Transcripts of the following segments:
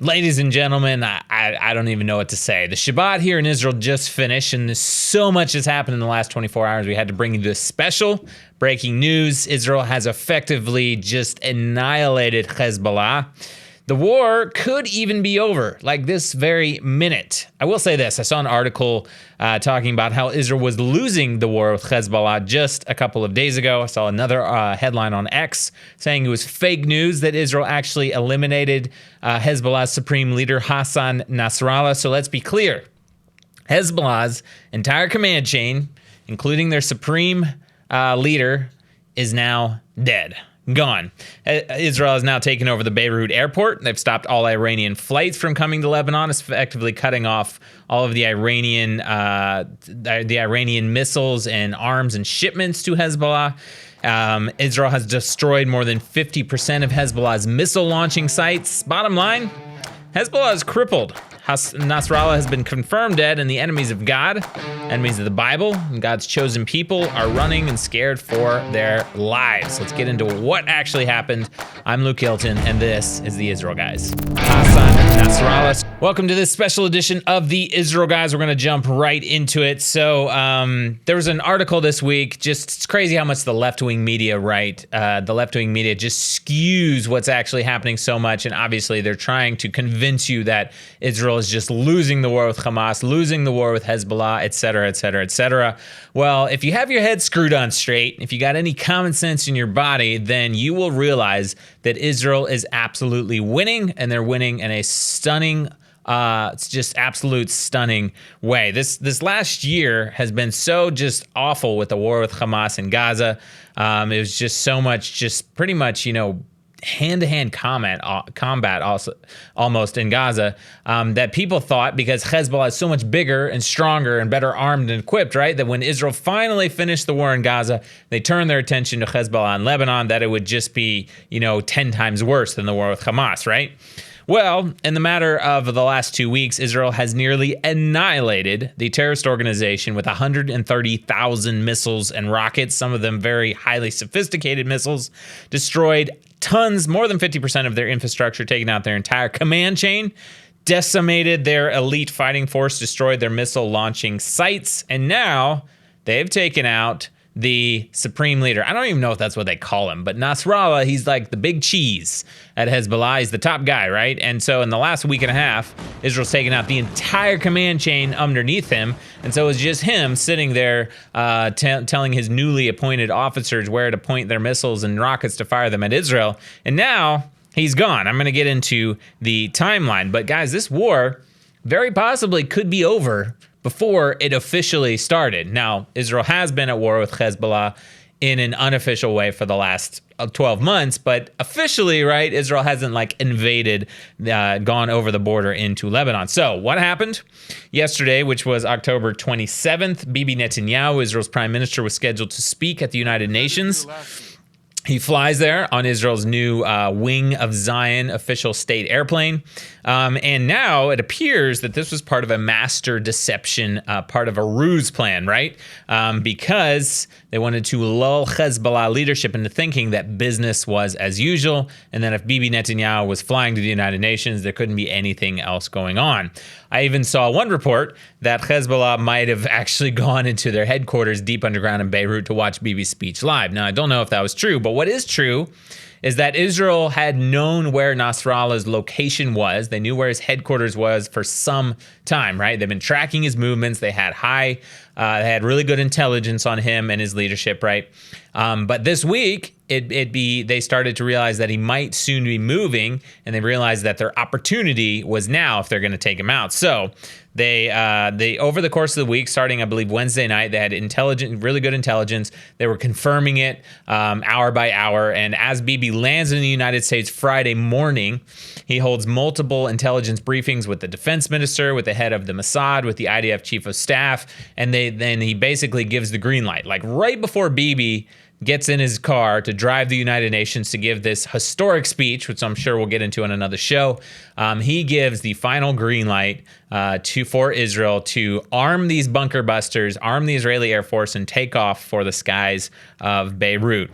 Ladies and gentlemen, I don't even know what to say. The Shabbat here in Israel just finished, and so much has happened in the last 24 hours. We had to bring you this special breaking news. Israel has effectively just annihilated Hezbollah. The war could even be over, like this very minute. I will say this. I saw an article talking about how Israel was losing the war with Hezbollah just a couple of days ago. I saw another headline on X saying it was fake news that Israel actually eliminated Hezbollah's supreme leader, Hassan Nasrallah. So let's be clear. Hezbollah's entire command chain, including their supreme leader, is now dead. Gone. Israel has now taken over the Beirut Airport. They've stopped all Iranian flights from coming to Lebanon, effectively cutting off all of the Iranian missiles and arms and shipments to Hezbollah. Israel has destroyed more than 50% of Hezbollah's missile launching sites. Bottom line, Hezbollah is crippled. Nasrallah has been confirmed dead, and the enemies of God, enemies of the Bible, and God's chosen people are running and scared for their lives. Let's get into what actually happened. I'm Luke Hilton, and this is the Israel Guys. Hassan Nasrallah. Welcome to this special edition of the Israel Guys. We're going to jump right into it. So there was an article this week. It's crazy how much the left-wing media, the left-wing media just skews what's actually happening so much, and obviously they're trying to convince you that Israel is just losing the war with Hamas, losing the war with Hezbollah, et cetera, et cetera, et cetera. Well, if you have your head screwed on straight, if you got any common sense in your body, then you will realize that Israel is absolutely winning, and they're winning in a stunning, it's just absolute stunning way. This last year has been so just awful with the war with Hamas in Gaza. It was just so much, just pretty much, hand-to-hand combat also almost in Gaza, that people thought, because Hezbollah is so much bigger and stronger and better armed and equipped, right, that when Israel finally finished the war in Gaza, they turned their attention to Hezbollah in Lebanon, that it would just be 10 times worse than the war with Hamas, right? Well, in the matter of the last 2 weeks, Israel has nearly annihilated the terrorist organization with 130,000 missiles and rockets, some of them very highly sophisticated missiles, destroyed tons, more than 50% of their infrastructure, taken out their entire command chain, decimated their elite fighting force, destroyed their missile launching sites, and now they've taken out the supreme leader. I don't even know if that's what they call him, but Nasrallah, he's like the big cheese at Hezbollah. He's the top guy, right? And so in the last week and a half, Israel's taken out the entire command chain underneath him. And so it's just him sitting there telling his newly appointed officers where to point their missiles and rockets to fire them at Israel. And now he's gone. I'm going to get into the timeline. But guys, this war very possibly could be over before it officially started. Now, Israel has been at war with Hezbollah in an unofficial way for the last 12 months, but officially, right, Israel hasn't invaded, gone over the border into Lebanon. So what happened yesterday, which was October 27th, Bibi Netanyahu, Israel's prime minister, was scheduled to speak at the United Nations. He flies there on Israel's new Wing of Zion official state airplane. And now it appears that this was part of a master deception, part of a ruse plan, right? Because they wanted to lull Hezbollah leadership into thinking that business was as usual, and that if Bibi Netanyahu was flying to the United Nations, there couldn't be anything else going on. I even saw one report that Hezbollah might have actually gone into their headquarters deep underground in Beirut to watch Bibi's speech live. Now, I don't know if that was true, but what is true is that Israel had known where Nasrallah's location was. They knew where his headquarters was for some time, right? They've been tracking his movements. They had really good intelligence on him and his leadership, right? But this week, they started to realize that he might soon be moving, and they realized that their opportunity was now if they're going to take him out. So they over the course of the week, starting I believe Wednesday night, they had really good intelligence. They were confirming it hour by hour. And as Bibi lands in the United States Friday morning, he holds multiple intelligence briefings with the defense minister, with the head of the Mossad, with the IDF chief of staff, and then he basically gives the green light. Like right before Bibi gets in his car to drive the United Nations to give this historic speech, which I'm sure we'll get into in another show. He gives the final green light for Israel to arm these bunker busters, arm the Israeli Air Force, and take off for the skies of Beirut.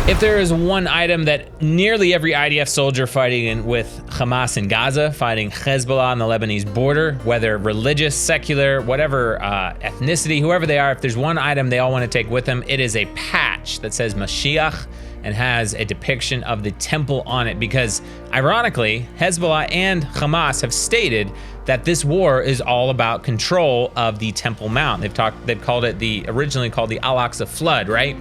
If there is one item that nearly every IDF soldier fighting with Hamas in Gaza, fighting Hezbollah on the Lebanese border, whether religious, secular, whatever ethnicity, whoever they are, if there's one item they all want to take with them, it is a patch that says Mashiach and has a depiction of the temple on it, because ironically, Hezbollah and Hamas have stated that this war is all about control of the Temple Mount. They've called it originally called the Al-Aqsa Flood, right?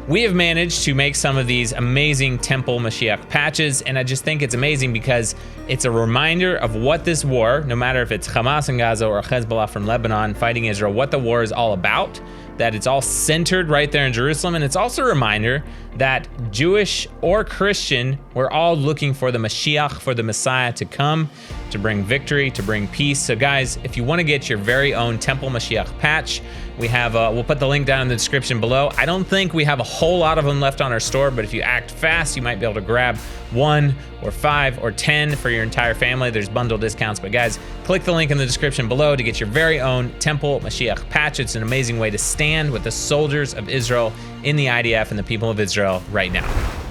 We have managed to make some of these amazing Temple Mashiach patches, and I just think it's amazing because it's a reminder of what this war, no matter if it's Hamas in Gaza or Hezbollah from Lebanon fighting Israel, what the war is all about, that it's all centered right there in Jerusalem. And it's also a reminder that Jewish or Christian, we're all looking for the Mashiach, for the Messiah to come, to bring victory, to bring peace. So guys, if you want to get your very own Temple Mashiach patch, we have, we'll put the link down in the description below. I don't think we have a whole lot of them left on our store, but if you act fast, you might be able to grab 1 or 5 or 10 for your entire family. There's bundle discounts, but guys, click the link in the description below to get your very own Temple Mashiach patch. It's an amazing way to stand with the soldiers of Israel in the IDF and the people of Israel right now.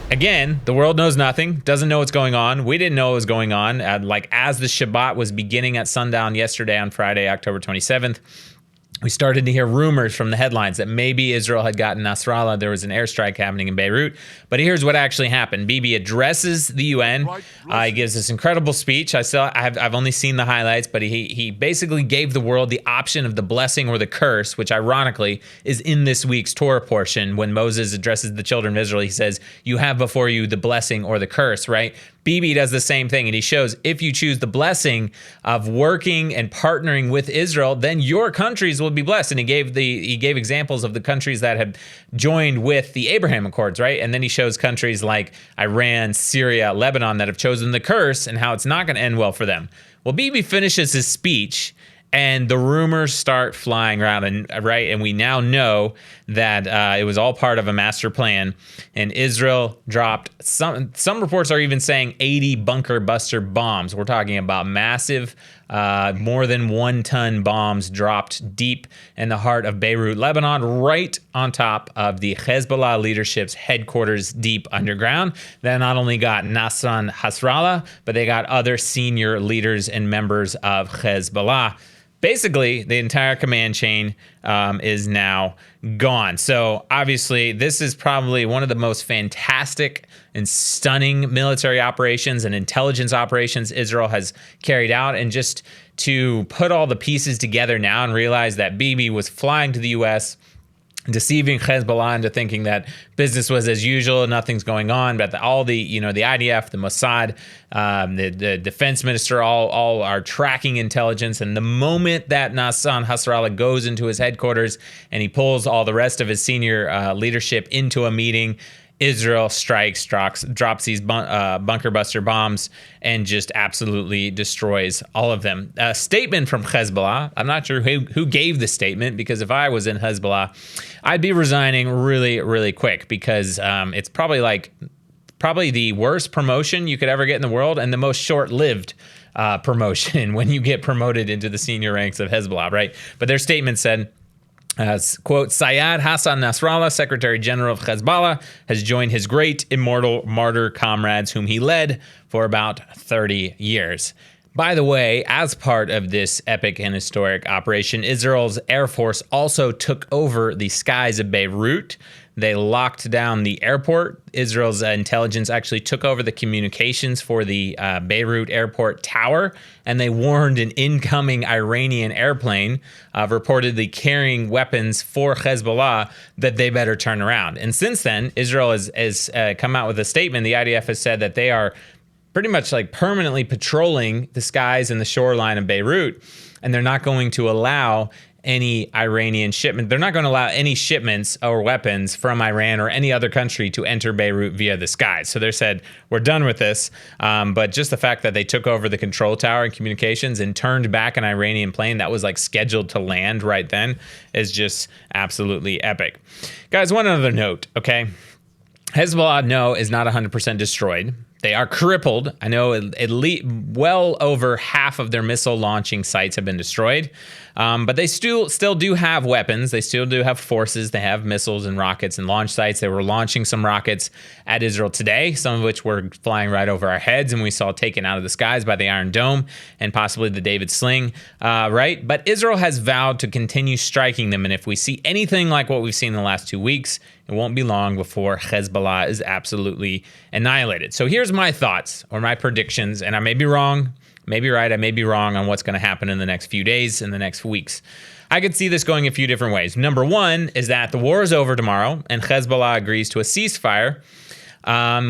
Again, the world knows nothing, doesn't know what's going on. We didn't know what was going on. Like as the Shabbat was beginning at sundown yesterday on Friday, October 27th, we started to hear rumors from the headlines that maybe Israel had gotten Nasrallah. There was an airstrike happening in Beirut. But here's what actually happened. Bibi addresses the UN. He gives this incredible speech. I've only seen the highlights, but he basically gave the world the option of the blessing or the curse, which ironically is in this week's Torah portion. When Moses addresses the children of Israel, he says, you have before you the blessing or the curse, right? Bibi does the same thing, and he shows if you choose the blessing of working and partnering with Israel, then your countries will be blessed. And he gave examples of the countries that have joined with the Abraham Accords, right? And then he shows countries like Iran, Syria, Lebanon that have chosen the curse and how it's not going to end well for them. Well, Bibi finishes his speech, and the rumors start flying around, and we now know that it was all part of a master plan. And Israel dropped some reports are even saying 80 bunker buster bombs. We're talking about massive, more than 1-ton bombs dropped deep in the heart of Beirut, Lebanon, right on top of the Hezbollah leadership's headquarters deep underground. That not only got Hassan Nasrallah, but they got other senior leaders and members of Hezbollah. Basically, the entire command chain is now gone. So obviously, this is probably one of the most fantastic and stunning military operations and intelligence operations Israel has carried out. And just to put all the pieces together now and realize that Bibi was flying to the U.S., deceiving Hezbollah into thinking that business was as usual, nothing's going on, but the IDF, the Mossad, the defense minister, all are tracking intelligence. And the moment that Hassan Nasrallah goes into his headquarters and he pulls all the rest of his senior leadership into a meeting, Israel strikes, drops these bunker buster bombs, and just absolutely destroys all of them. A statement from Hezbollah. I'm not sure who gave the statement, because if I was in Hezbollah, I'd be resigning really, really quick, because it's probably the worst promotion you could ever get in the world, and the most short-lived promotion when you get promoted into the senior ranks of Hezbollah, right? But their statement said, quote, Sayyid Hassan Nasrallah, Secretary General of Hezbollah, has joined his great immortal martyr comrades whom he led for about 30 years. By the way, as part of this epic and historic operation, Israel's Air Force also took over the skies of Beirut. They locked down the airport. Israel's intelligence actually took over the communications for the Beirut Airport tower, and they warned an incoming Iranian airplane reportedly carrying weapons for Hezbollah that they better turn around. And since then, Israel has come out with a statement. The IDF has said that they are pretty much like permanently patrolling the skies and the shoreline of Beirut, and they're not going to allow any Iranian shipment. They're not going to allow any shipments or weapons from Iran or any other country to enter Beirut via the skies. So they said, we're done with this. But just the fact that they took over the control tower and communications and turned back an Iranian plane that was like scheduled to land right then is just absolutely epic. Guys, one other note, okay? Hezbollah, no, is not 100% destroyed. They are crippled. I know at least well over half of their missile launching sites have been destroyed. But they still do have weapons. They still do have forces. They have missiles and rockets and launch sites. They were launching some rockets at Israel today, some of which were flying right over our heads, and we saw taken out of the skies by the Iron Dome and possibly the David Sling, right? But Israel has vowed to continue striking them, and if we see anything like what we've seen in the last 2 weeks, it won't be long before Hezbollah is absolutely annihilated. So here's my thoughts or my predictions, and I may be wrong, may be right, I may be wrong on what's going to happen in the next few days, in the next weeks. I could see this going a few different ways. Number one is that the war is over tomorrow and Hezbollah agrees to a ceasefire,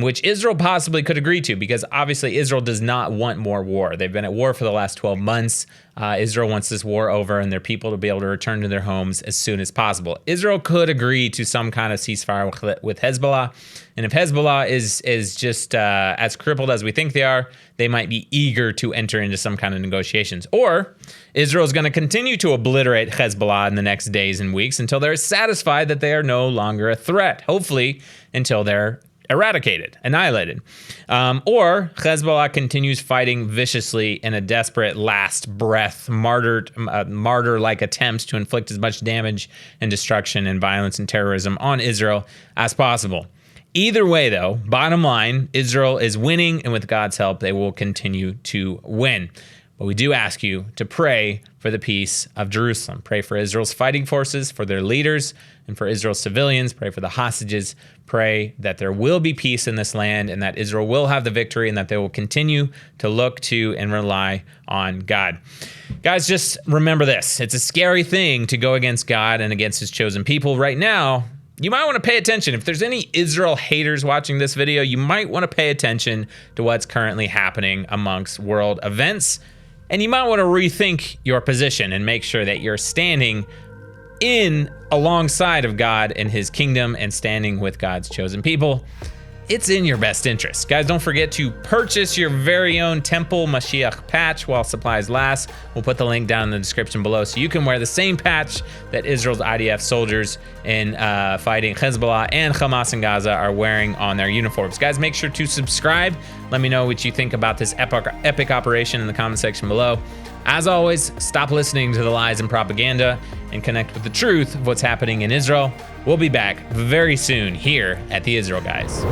which Israel possibly could agree to, because obviously Israel does not want more war. They've been at war for the last 12 months. Israel wants this war over and their people to be able to return to their homes as soon as possible. Israel could agree to some kind of ceasefire with Hezbollah. And if Hezbollah is just as crippled as we think they are, they might be eager to enter into some kind of negotiations. Or Israel is going to continue to obliterate Hezbollah in the next days and weeks until they're satisfied that they are no longer a threat. Hopefully until they're eradicated, annihilated. Or Hezbollah continues fighting viciously in a desperate last breath, martyr-like attempts to inflict as much damage and destruction and violence and terrorism on Israel as possible. Either way, though, bottom line, Israel is winning, and with God's help, they will continue to win. But we do ask you to pray for the peace of Jerusalem. Pray for Israel's fighting forces, for their leaders, and for Israel's civilians. Pray for the hostages. Pray that there will be peace in this land and that Israel will have the victory and that they will continue to look to and rely on God. Guys, just remember this. It's a scary thing to go against God and against his chosen people right now. You might want to pay attention. If there's any Israel haters watching this video, you might want to pay attention to what's currently happening amongst world events. And you might want to rethink your position and make sure that you're standing in alongside of God and his kingdom and standing with God's chosen people. It's in your best interest. Guys, don't forget to purchase your very own Temple Mashiach patch while supplies last. We'll put the link down in the description below so you can wear the same patch that Israel's IDF soldiers in fighting Hezbollah and Hamas in Gaza are wearing on their uniforms. Guys, make sure to subscribe. Let me know what you think about this epic operation in the comment section below. As always, stop listening to the lies and propaganda and connect with the truth of what's happening in Israel. We'll be back very soon here at the Israel Guys.